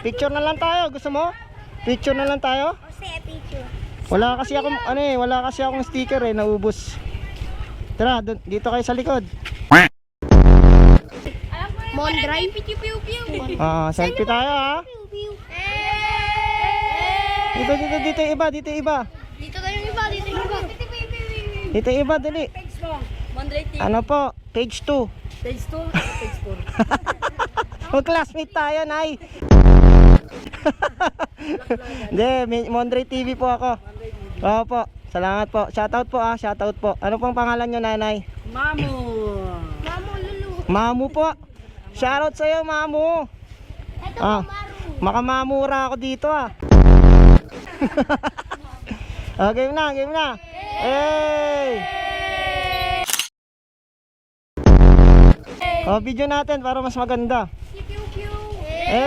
Picture na lang tayo. Gusto mo? Picture na lang tayo? Picture. Wala kasi akong wala kasi akong sticker eh, naubos. Tara, dito kayo sa likod. Mondray. Selfie tayo ha. Dito yung iba. Dito kayong iba. Dito yung iba, dali. Mondray TV. Ano po? Page 2. Page 2. Page 4. Mag-classmate tayo, Nay. Hindi, Mondray TV po ako. Oo po. Salamat po. Shoutout po shoutout po. Ano pong pangalan nyo, nanay? Mamu Lulu. Mamu po. Shoutout sa'yo, Mamu. Ito Ah, makamamura ako dito game na. Hey! Video natin para mas maganda. Hey!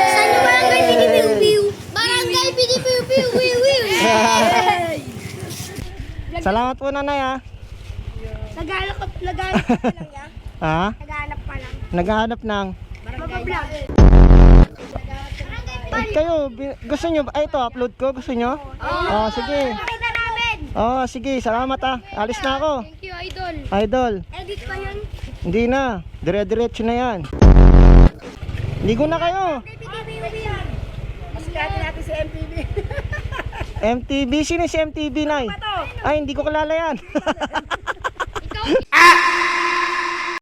Saan yung barangay Pinipiu-Piu? Barangay Pinipiu-Piu! Salamat po, nanay Naghanap pa lang yan. Naghanap pa lang. Naghahanap ng Mag-vlog. kayo, gusto nyo ba? Ito, upload ko, gusto nyo? Sige. Pakita namin. Sige, salamat Alis na ako. Thank you, Idol. Idol. Edit pa yun. Hindi na, dire-diretso na yan. Ligo na kayo. Masikati natin si MTV. MTV, sino si MTV, Nay? Ay, hindi ko kilala yan.